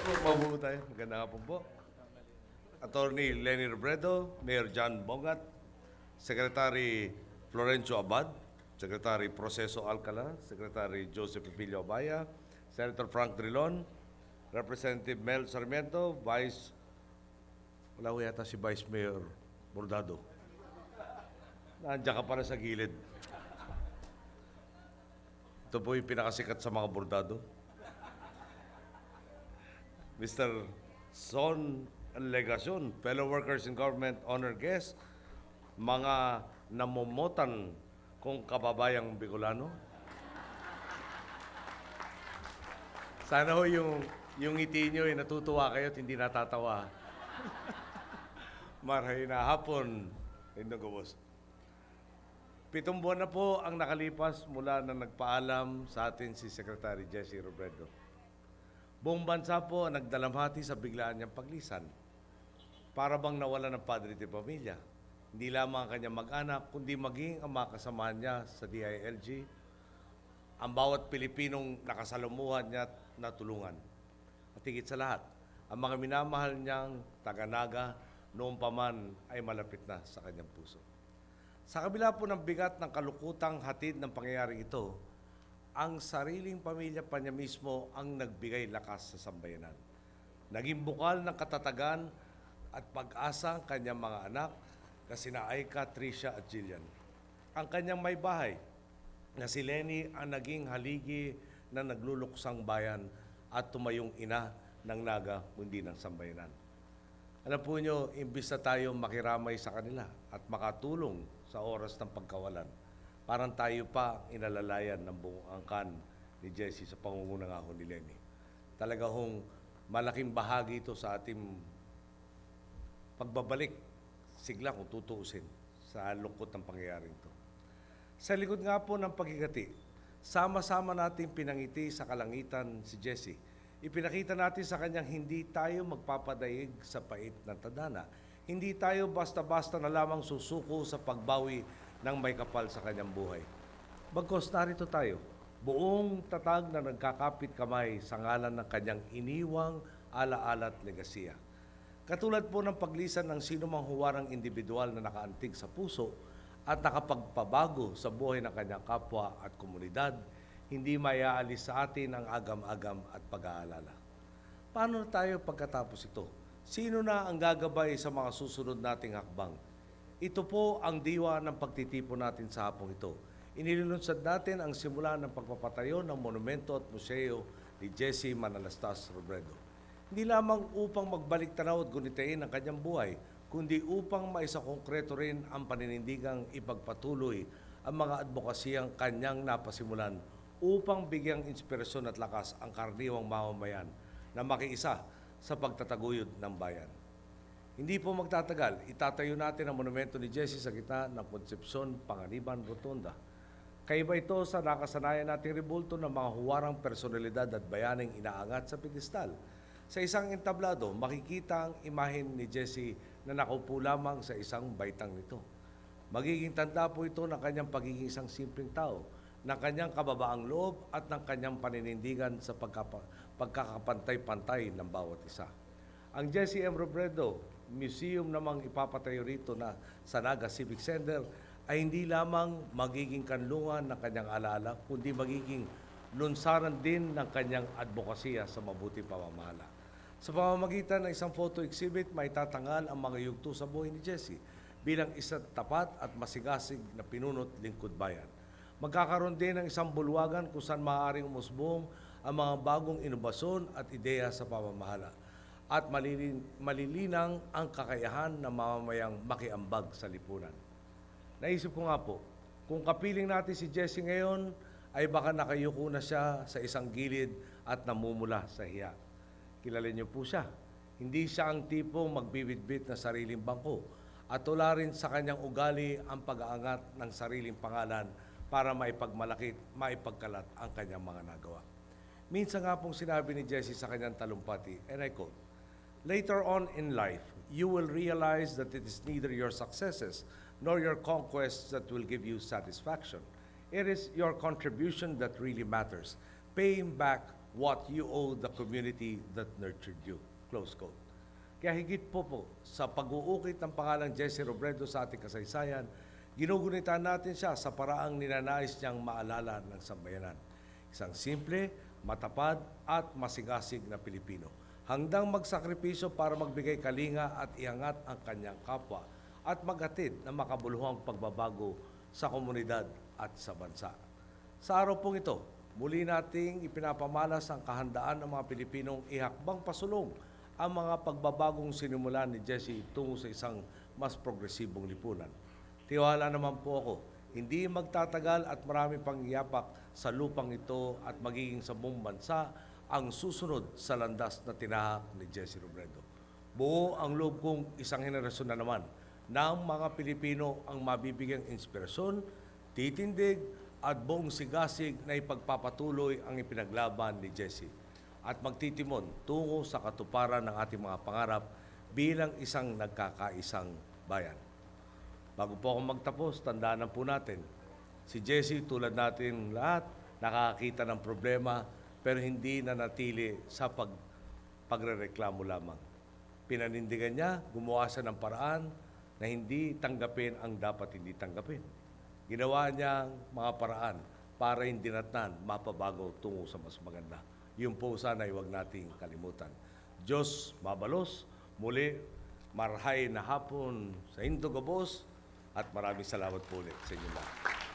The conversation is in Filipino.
Mabuo tayo. Maganda nga po. Attorney Lenny Robredo, Mayor John Bongat, Secretary Florencio Abad, Secretary Proceso Alcala, Secretary Joseph Emilio Abaya, Senator Frank Drilon, Representative Mel Sarmiento, wala ko yata si Vice Mayor Bordado. Nandiyan ka para sa gilid. Ito po yung pinakasikat sa mga bordado. Mr. Son Legacion, fellow workers in government, honored guests, mga namomotan kong kababayang Bicolano. Sana ho yung ngiti nyo ay natutuwa kayo at hindi natatawa. Marhay na hapon, Indogobos. 7 buwan na po ang nakalipas mula na nagpaalam sa atin si Secretary Jesse Robredo. Buong bansa po ang nagdalamhati sa biglaan niyang paglisan. Para bang nawala ng padre de pamilya. Hindi lamang ang kanyang mag-anak, kundi maging ang mga kasamahan niya sa DILG, ang bawat Pilipinong nakasalamuhan niya at natulungan. At higit sa lahat, ang mga minamahal niyang taga-Naga noong pa man ay malapit na sa kanyang puso. Sa kabila po ng bigat ng kalukutang hatid ng pangyayaring ito, ang sariling pamilya pa niya mismo ang nagbigay lakas sa sambayanan. Naging bukal ng katatagan at pag-asa ang kanyang mga anak na sina Aika, Tricia at Jillian. Ang kanyang may bahay na si Lenny ang naging haligi na nagluluksang bayan at tumayong ina ng Naga kundi ng sambayanan. Alam po nyo, imbis na tayo makiramay sa kanila at makatulong sa oras ng pagkawalan, parang tayo pa inalalayan ng buong angkan ni Jesse sa pangunguna nga ho ni Lenny. Talaga hong malaking bahagi ito sa ating pagbabalik sigla kung tutuusin sa lungkot ng pangyayaring ito. Sa likod nga po ng paghigati, sama-sama natin pinangiti sa kalangitan si Jesse. Ipinakita natin sa kanyang hindi tayo magpapadaig sa pait ng tadhana. Hindi tayo basta-basta na lamang susuko sa pagbawi ng may kapal sa kanyang buhay. Bagkus narito tayo, buong tatag na nagkakapit kamay sa ngalan ng kanyang iniwang alaala at legasiya. Katulad po ng paglisan ng sino mang huwarang individual na nakaantig sa puso at nakapagpabago sa buhay ng kanyang kapwa at komunidad, hindi mayaalis sa atin ang agam-agam at pag-aalala. Paano tayo pagkatapos ito? Sino na ang gagabay sa mga susunod nating hakbang? Ito po ang diwa ng pagtitipon natin sa hapong ito. Inilunsad natin ang simula ng pagpapatayo ng monumento at museo ni Jesse Manalastas Robredo. Hindi lamang upang magbalik tanaw at gunitain ang kanyang buhay, kundi upang maisa konkreto rin ang paninindigang ipagpatuloy ang mga advokasiyang kanyang napasimulan upang bigyang inspirasyon at lakas ang karaniwang mamamayan na makiisa sa pagtataguyod ng bayan. Hindi po magtatagal, itatayo natin ang monumento ni Jesse sa gitna ng Concepcion Panganiban Rotunda. Kaiba ito sa nakasanayan nating rebulto ng mga huwarang personalidad at bayaning inaangat sa pedestal. Sa isang entablado, makikita ang imahen ni Jesse na nakaupo lamang sa isang baitang nito. Magiging tanda po ito ng kanyang pagiging isang simpleng tao, ng kanyang kababaang loob at ng kanyang paninindigan sa pagkakapantay-pantay ng bawat isa. Ang Jesse M. Robredo Museum namang ipapatayo rito na sa Naga Civic Center ay hindi lamang magiging kanlungan ng kanyang alaala, kundi magiging lunsaran din ng kanyang advokasya sa mabuting pamamahala. Sa pamamagitan ng isang photo exhibit, may tatangal ang mga yugto sa buhay ni Jesse bilang isang tapat at masigasig na pinunot lingkod bayan. Magkakaroon din ng isang bulwagan kung saan maaaring umusbong ang mga bagong inobasyon at ideya sa pamamahala at malilinang ang kakayahan ng mamamayang makiambag sa lipunan. Naisip ko nga po, kung kapiling natin si Jesse ngayon, ay baka nakayuko na siya sa isang gilid at namumula sa hiya. Kilala niyo po siya. Hindi siya ang tipong magbibitbit na sariling bangko at wala rin sa kanyang ugali ang pag-aangat ng sariling pangalan para maipagkalat ang kanyang mga nagawa. Minsan nga pong sinabi ni Jesse sa kanyang talumpati, and I quote, "Later on in life, you will realize that it is neither your successes nor your conquests that will give you satisfaction. It is your contribution that really matters, paying back what you owe the community that nurtured you. Close quote. Kaya higit po sa pag-uukit ng pangalang Jesse Robredo sa ating kasaysayan, ginugunitan natin siya sa paraang ninanais niyang maalala ng sambayanan. Isang simple, matapad at masigasig na Pilipino. Handang magsakripisyo para magbigay kalinga at iangat ang kanyang kapwa at maghatid ng makabuluhang pagbabago sa komunidad at sa bansa. Sa araw pong ito, muli nating ipinapamalas ang kahandaan ng mga Pilipinong ihakbang pasulong ang mga pagbabagong sinimulan ni Jesse tungo sa isang mas progresibong lipunan. Tiwala naman po ako, hindi magtatagal at marami pang yapak sa lupang ito at magiging sa buong bansa ang susunod sa landas na tinahak ni Jesse Robredo. Buo ang loob kong isang henerasyon na naman ng mga Pilipino ang mabibigyang inspirasyon, titindig at buong sigasig na ipagpapatuloy ang ipinaglaban ni Jesse at magtitimon tungo sa katuparan ng ating mga pangarap bilang isang nagkakaisang bayan. Bago po ako magtapos, tandaan po natin, si Jesse tulad natin lahat, nakakita ng problema pero hindi nanatili sa pagrereklamo lamang. Pinanindigan niya, gumawa siya ng paraan na hindi tanggapin ang dapat hindi tanggapin. Ginawa niya mga paraan para hindi natin mapabago tungo sa mas maganda. Yun po sana ay huwag nating kalimutan. Diyos mabalos, muli marhay na hapon sa Indogabos at maraming salamat po ulit sa inyo lahat.